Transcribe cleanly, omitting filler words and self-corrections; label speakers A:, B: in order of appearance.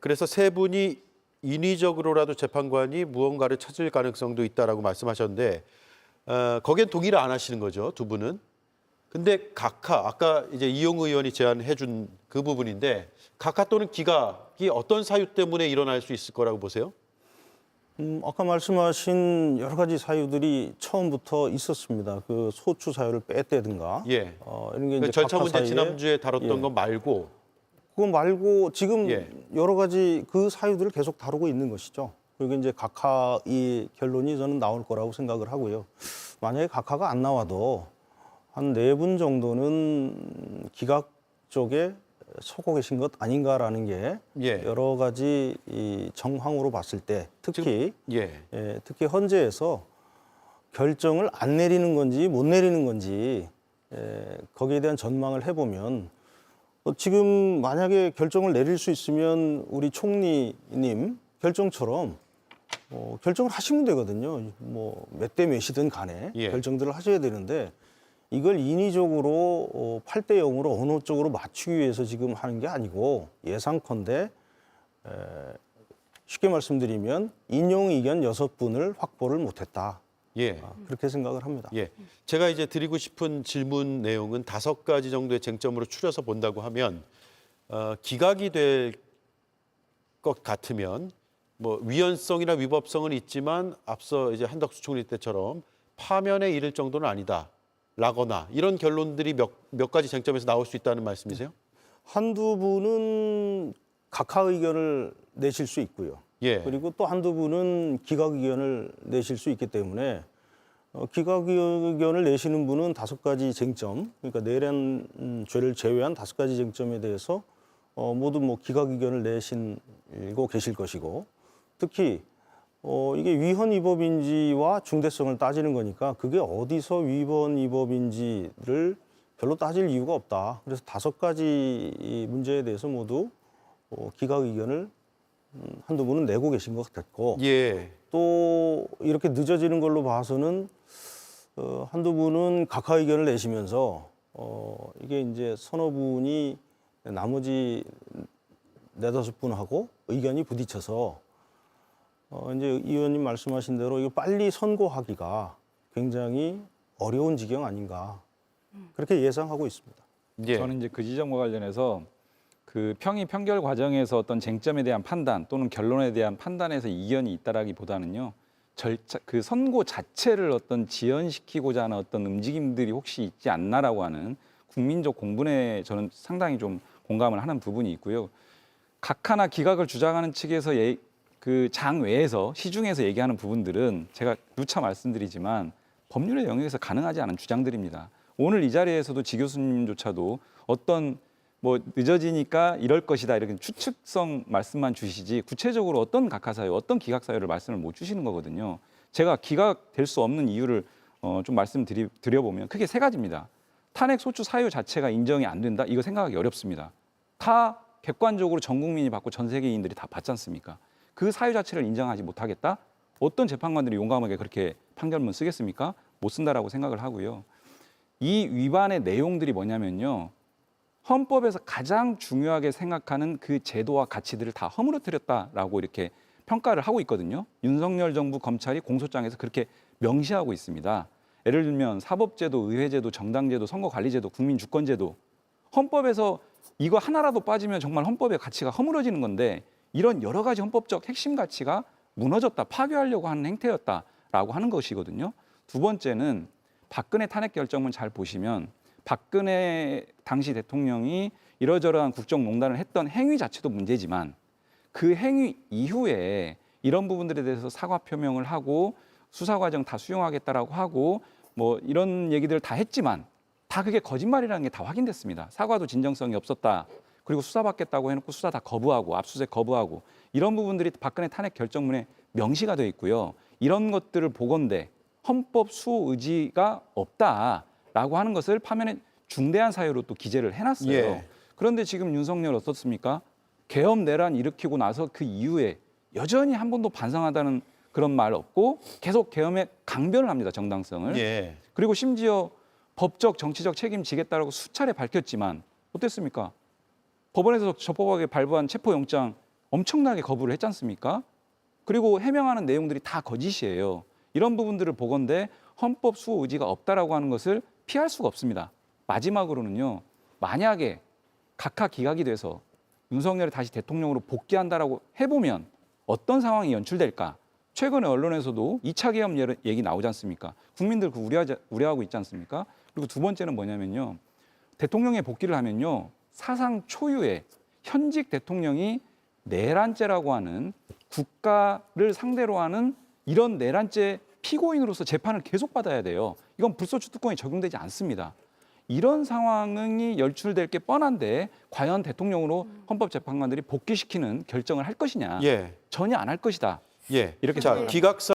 A: 그래서 세 분이 인위적으로라도 재판관이 무언가를 찾을 가능성도 있다라고 말씀하셨는데 거기엔 동의를 안 하시는 거죠, 두 분은. 근데 각하, 아까 이제 이용 의원이 제안해 준 그 부분인데 각하 또는 기각이 어떤 사유 때문에 일어날 수 있을 거라고 보세요?
B: 아까 말씀하신 여러 가지 사유들이 처음부터 있었습니다. 그 소추 사유를 뺐다든가.
A: 예.
B: 이런 게
A: 그
B: 이제
A: 절차
B: 각하
A: 문제
B: 사이에
A: 지난주에 다뤘던
B: 예.
A: 거 말고
B: 그거 말고 지금
A: 예.
B: 여러 가지 그 사유들을 계속 다루고 있는 것이죠. 그리고 이제 각하의 결론이 저는 나올 거라고 생각을 하고요. 만약에 각하가 안 나와도 한 4분 정도는 기각 쪽에 서고 계신 것 아닌가라는 게
A: 예.
B: 여러 가지 이 정황으로 봤을 때 특히
A: 예.
B: 특히 헌재에서 결정을 안 내리는 건지 못 내리는 건지 거기에 대한 전망을 해보면 지금 만약에 결정을 내릴 수 있으면 우리 총리님 결정처럼 결정을 하시면 되거든요. 뭐 몇 대 몇이든 간에
A: 예.
B: 결정들을 하셔야 되는데 이걸 인위적으로 8대 0으로 어느 쪽으로 맞추기 위해서 지금 하는 게 아니고 예상컨대 쉽게 말씀드리면 인용 의견 6분을 확보를 못했다.
A: 예.
B: 그렇게 생각을 합니다.
A: 예. 제가 이제 드리고 싶은 질문 내용은 5가지 정도의 쟁점으로 추려서 본다고 하면 기각이 될 것 같으면 뭐 위헌성이나 위법성은 있지만 앞서 이제 한덕수 총리 때처럼 파면에 이를 정도는 아니다라거나 이런 결론들이 몇 가지 쟁점에서 나올 수 있다는 말씀이세요?
B: 한두 분은 각하 의견을 내실 수 있고요.
A: 예.
B: 그리고 또 한두 분은 기각 의견을 내실 수 있기 때문에 기각 의견을 내시는 분은 5가지 쟁점, 그러니까 내란 죄를 제외한 5가지 쟁점에 대해서 모두 뭐 기각 의견을 내시고 계실 것이고, 특히 이게 위헌 위법인지와 중대성을 따지는 거니까 그게 어디서 위헌 위법인지를 별로 따질 이유가 없다. 그래서 5가지 이 문제에 대해서 모두 기각 의견을 한두 분은 내고 계신 것 같고,
A: 예.
B: 또 이렇게 늦어지는 걸로 봐서는 한두 분은 각하 의견을 내시면서 이게 이제 서너 분이 나머지 4-5분하고 의견이 부딪혀서 이제 이 의원님 말씀하신 대로 이거 빨리 선고하기가 굉장히 어려운 지경 아닌가 그렇게 예상하고 있습니다.
A: 예.
C: 저는 이제 그 지점과 관련해서 그 평의 판결 과정에서 어떤 쟁점에 대한 판단 또는 결론에 대한 판단에서 이견이 있다라기보다는요. 그 선고 자체를 어떤 지연시키고자 하는 어떤 움직임들이 혹시 있지 않나라고 하는 국민적 공분에 저는 상당히 좀 공감을 하는 부분이 있고요. 각하나 기각을 주장하는 측에서 그 장외에서 시중에서 얘기하는 부분들은 제가 누차 말씀드리지만 법률의 영역에서 가능하지 않은 주장들입니다. 오늘 이 자리에서도 지 교수님조차도 어떤 뭐 늦어지니까 이럴 것이다 이렇게 추측성 말씀만 주시지 구체적으로 어떤 각하 사유, 어떤 기각 사유를 말씀을 못 주시는 거거든요. 제가 기각될 수 없는 이유를 좀 말씀드려보면 크게 3가지입니다. 탄핵 소추 사유 자체가 인정이 안 된다? 이거 생각하기 어렵습니다. 다 객관적으로 전 국민이 받고 전 세계인들이 다 받지 않습니까? 그 사유 자체를 인정하지 못하겠다? 어떤 재판관들이 용감하게 그렇게 판결문 쓰겠습니까? 못 쓴다라고 생각을 하고요. 이 위반의 내용들이 뭐냐면요. 헌법에서 가장 중요하게 생각하는 그 제도와 가치들을 다 허물어뜨렸다라고 이렇게 평가를 하고 있거든요. 윤석열 정부 검찰이 공소장에서 그렇게 명시하고 있습니다. 예를 들면 사법제도, 의회제도, 정당제도, 선거관리제도, 국민주권제도. 헌법에서 이거 하나라도 빠지면 정말 헌법의 가치가 허물어지는 건데 이런 여러 가지 헌법적 핵심 가치가 무너졌다, 파괴하려고 하는 행태였다라고 하는 것이거든요. 2번째는 박근혜 탄핵 결정문 잘 보시면 박근혜 당시 대통령이 이러저러한 국정농단을 했던 행위 자체도 문제지만 그 행위 이후에 이런 부분들에 대해서 사과 표명을 하고 수사 과정 다 수용하겠다라고 하고 뭐 이런 얘기들을 다 했지만 다 그게 거짓말이라는 게 다 확인됐습니다. 사과도 진정성이 없었다. 그리고 수사받겠다고 해놓고 수사 다 거부하고 압수수색 거부하고 이런 부분들이 박근혜 탄핵 결정문에 명시가 되어 있고요. 이런 것들을 보건대 헌법 수호 의지가 없다라고 하는 것을 파면의 중대한 사유로 또 기재를 해놨어요.
A: 예.
C: 그런데 지금 윤석열 어떻습니까? 계엄 내란 일으키고 나서 그 이후에 여전히 한 번도 반성하다는 그런 말 없고 계속 계엄에 강변을 합니다. 정당성을.
A: 예.
C: 그리고 심지어 법적 정치적 책임지겠다라고 수차례 밝혔지만 어땠습니까? 법원에서 적법하게 발부한 체포영장 엄청나게 거부를 했지 않습니까? 그리고 해명하는 내용들이 다 거짓이에요. 이런 부분들을 보건대 헌법 수호 의지가 없다라고 하는 것을 피할 수가 없습니다. 마지막으로는요. 만약에 각하 기각이 돼서 윤석열이 다시 대통령으로 복귀한다라고 해보면 어떤 상황이 연출될까? 최근에 언론에서도 2차 계엄 얘기 나오지 않습니까? 국민들 그 우려하고 있지 않습니까? 그리고 두 번째는 뭐냐면요. 대통령의 복귀를 하면요. 사상 초유의 현직 대통령이 내란죄라고 하는 국가를 상대로 하는 이런 내란죄 피고인으로서 재판을 계속 받아야 돼요. 이건 불소추 특권이 적용되지 않습니다. 이런 상황이 연출될 게 뻔한데 과연 대통령으로 헌법재판관들이 복귀시키는 결정을 할 것이냐?
A: 예.
C: 전혀 안 할 것이다.
A: 예.
C: 이렇게
A: 자,
C: 생각합니다.
A: 기각사